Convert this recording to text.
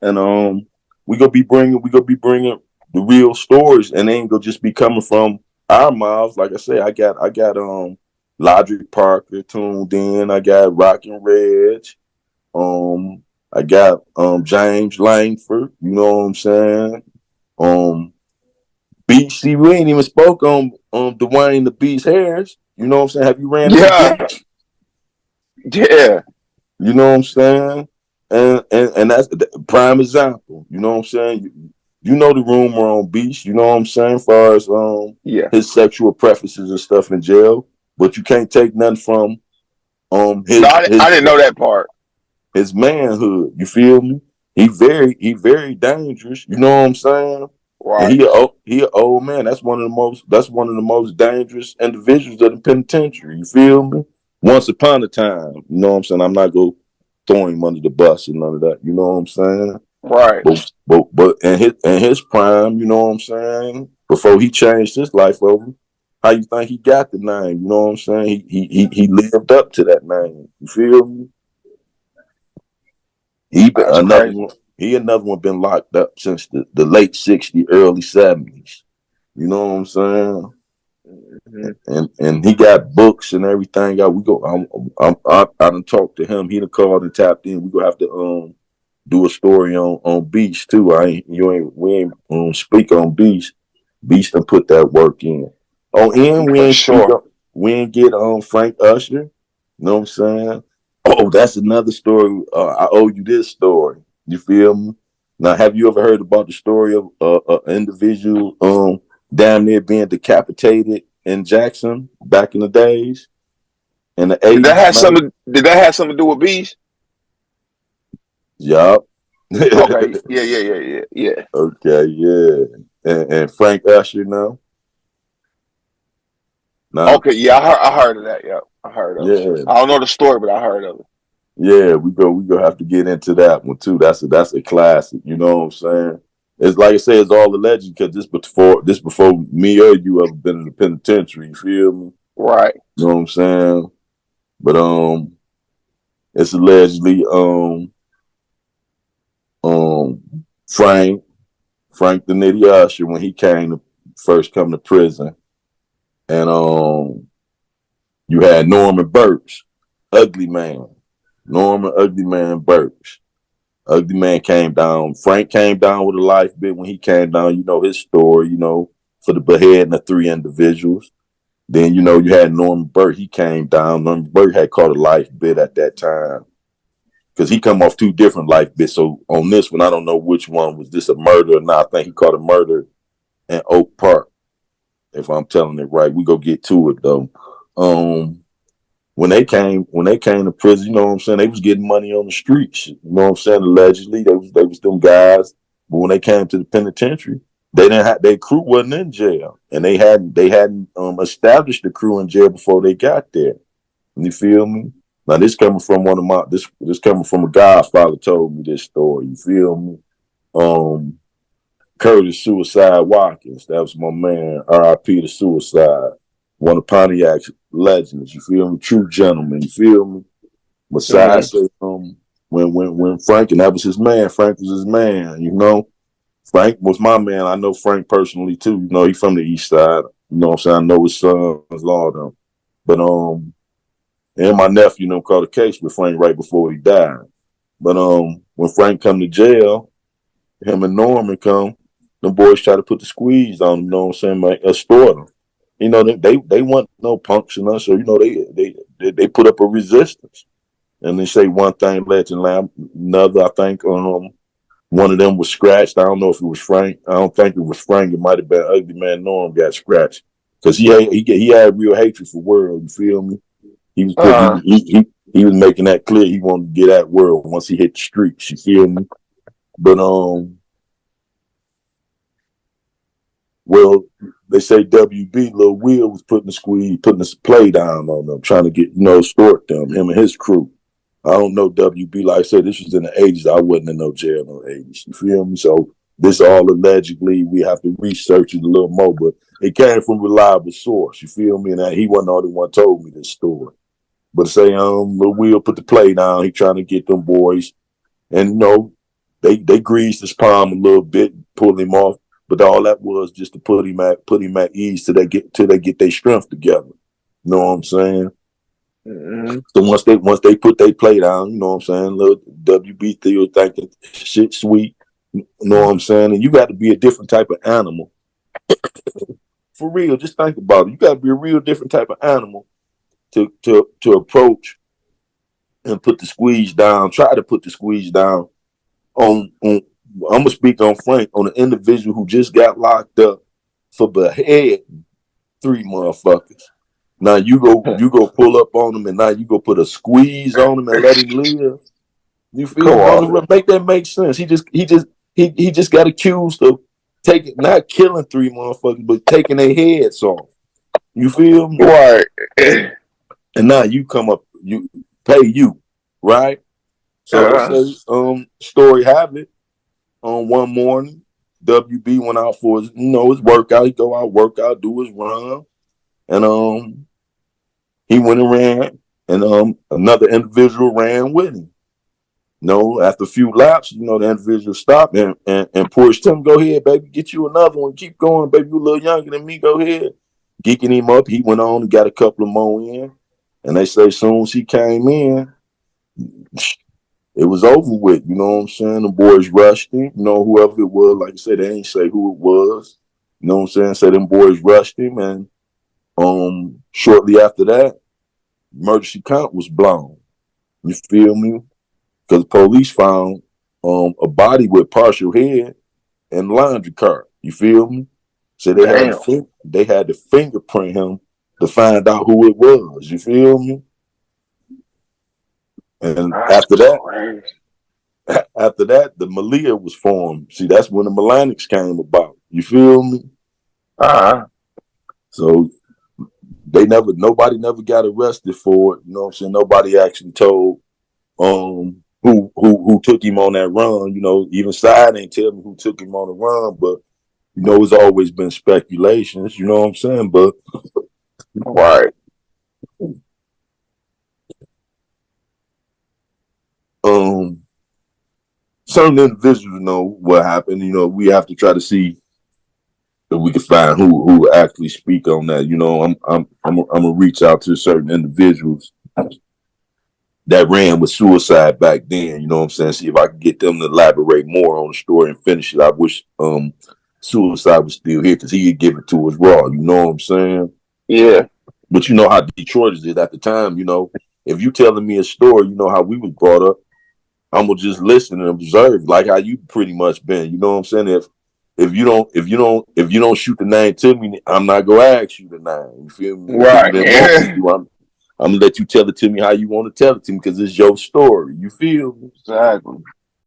and we gonna be bringing the real stories, and they ain't gonna just be coming from our mouths. Like I say, I got Logic Parker tuned in. I got Rockin' Reg. Um, I got James Langford. You know what I'm saying? Um, Beast. See, we ain't even spoke on Dwayne the Beast Harris. You know what I'm saying? Have you ran into Yeah, Beast? yeah, You know what I'm saying? And that's the prime example. You know what I'm saying? You know the rumor on Beast. You know what I'm saying? As far as yeah. his sexual preferences and stuff in jail, but you can't take nothing from um No, his I his didn't know that part. his manhood. You feel me? He very dangerous. You know what I'm saying? And Right. he a old man. That's one of the most dangerous individuals of the penitentiary. You feel me? Once upon a time, you know what I'm saying. I'm not gonna throw him under the bus and none of that. You know what I'm saying? Right. But in his prime, you know what I'm saying. Before he changed his life over, how you think he got the name? You know what I'm saying? He lived up to that name. You feel me? He been That's another crazy. one. He another one been locked up since the late '60s, early '70s. You know what I'm saying? Hmm. And he got books and everything. We go. I done talked to him. He done called and tapped in. We gonna have to do a story on Beast too. I ain't you ain't we ain't speak on Beast. Beast done put that work in. On end we For ain't speak sure. on. We ain't get on Frank Usher. You know what I'm saying? Oh, that's another story. I owe you this story. You feel me? Now, have you ever heard about the story of an individual damn near being decapitated in Jackson back in the days in the Did that '80s? have something? Did that have something to do with bees? Yup. Okay. Yeah. Yeah. Yeah. Yeah. Yeah. Okay, yeah. And Frank Usher now. Now, Okay. Yeah. I heard of that. Yeah. I heard of it. yeah, I don't know the story, but I heard of it. yeah. We go have to get into that one too. That's a classic. You know what I'm saying? It's like I say, it's all alleged because this before me or you ever been in the penitentiary. You feel me? Right. You know what I'm saying? But it's allegedly um Frank Frank the Nitty Usher when he came to first come to prison, and you had Norman Burks, Ugly Man, Norman Ugly Man Burks. Ugly Man came down. Frank came down with a life bit when he came down. You know his story. You know for the beheading of three individuals. Then you know you had Norman Burke. He came down. Norman Burke had caught a life bit at that time because he come off two different life bits. So on this one, I don't know which one was this a murder or not. I think he caught a murder in Oak Park. If I'm telling it right, we go get to it though. Um, when they came to prison, you know what I'm saying, they was getting money on the streets. You know what I'm saying? Allegedly, they was them guys. But when they came to the penitentiary, they didn't have their crew wasn't in jail, and they hadn't established the crew in jail before they got there. You feel me? Now this coming from one of my this coming from a godfather told me this story. You feel me? Um, Curtis Suicide Watkins. That was my man. R.I.P. to Suicide. One of Pontiac's legends. You feel me? True gentleman. You feel me? Hmm. Besides, say, when Frank and that was his man. Frank was his man. You know, Frank was my man. I know Frank personally too. You know, he from the East Side. You know what I'm saying? I know his sons, law of them. But and my nephew, caught a case with Frank right before he died. But when Frank come to jail, him and Norman come, the boys try to put the squeeze on him, you know what I'm saying, like extort him. You know, they want no punks and us, so you know they put up a resistance. And they say one thing led to another. I think one of them was scratched. I don't know if it was Frank. I don't think it was Frank. It might have been Ugly Man Norm got scratched because he had real hatred for world. You feel me? He was put Uh. he was making that clear. He wanted to get at world once he hit the streets. You feel me? But well, they say WB Lil Will was putting the squeeze, putting the play down on them, trying to get extort them. Him and his crew. I don't know WB. Like I said, this was in the '80s. I wasn't in no jail in the '80s. You feel me? So this all allegedly. We have to research it a little more, but it came from reliable source. You feel me? And he wasn't the only one told me this story. But say Lil Will put the play down. He trying to get them boys, and They greased his palm a little bit, pulled him off, but all that was just to put him at ease till they get their strength together. You know what I'm saying? Mm-hmm. So once they put their play down, you know what I'm saying? Little WB Theo thinking shit sweet. You know what I'm saying? And you got to be a different type of animal. For real, just think about it. You got to be a real different type of animal to approach and put the squeeze down. Try to put the squeeze down on I'm gonna speak on Frank, on an individual who just got locked up for beheading 3 motherfuckers. Now you go pull up on him, and now you go put a squeeze on him and let him live. You feel Come me? on. Make that make sense. He just got accused of taking, not killing 3 motherfuckers, but taking their heads off. You feel me? Right. And now you come up, you pay you, right? So they say, story have it, on one morning, WB went out for his, his workout. He go out, work out, do his run, and he went and ran, and another individual ran with him. After a few laps, the individual stopped and pushed him. Go ahead, baby, get you another one. Keep going, baby. You a little younger than me. Go ahead. Geeking him up. He went on and got a couple of more in. And they say as soon as he came in, it was over with. You know what I'm saying? The boys rushed him. Whoever it was, like I said, they ain't say who it was. You know what I'm saying? So them boys rushed him, and shortly after that, emergency count was blown. You feel me? Because the police found a body with partial head in the laundry cart. You feel me? So they had to fingerprint him to find out who it was. You feel me? And after that, the Malia was formed. See, that's when the Melanics came about. You feel me? So nobody never got arrested for it. You know what I'm saying? Nobody actually told who took him on that run. Even Side ain't tell me who took him on the run, but it's always been speculations. You know what I'm saying? But Right. Certain individuals know what happened. We have to try to see if we can find who actually speak on that. I'm gonna reach out to certain individuals that ran with suicide back then. You know what I'm saying? See if I can get them to elaborate more on the story and finish it. I wish suicide was still here because he'd give it to us raw. You know what I'm saying? Yeah. But you know how Detroiters did at the time. If you telling me a story, how we was brought up, I'm gonna just listen and observe, like how you pretty much been. You know what I'm saying? If you don't shoot the name to me, I'm not gonna ask you the name. You feel me? If you Right. didn't want me to, I'm gonna let you tell it to me how you want to tell it to me because it's your story. You feel me? Exactly.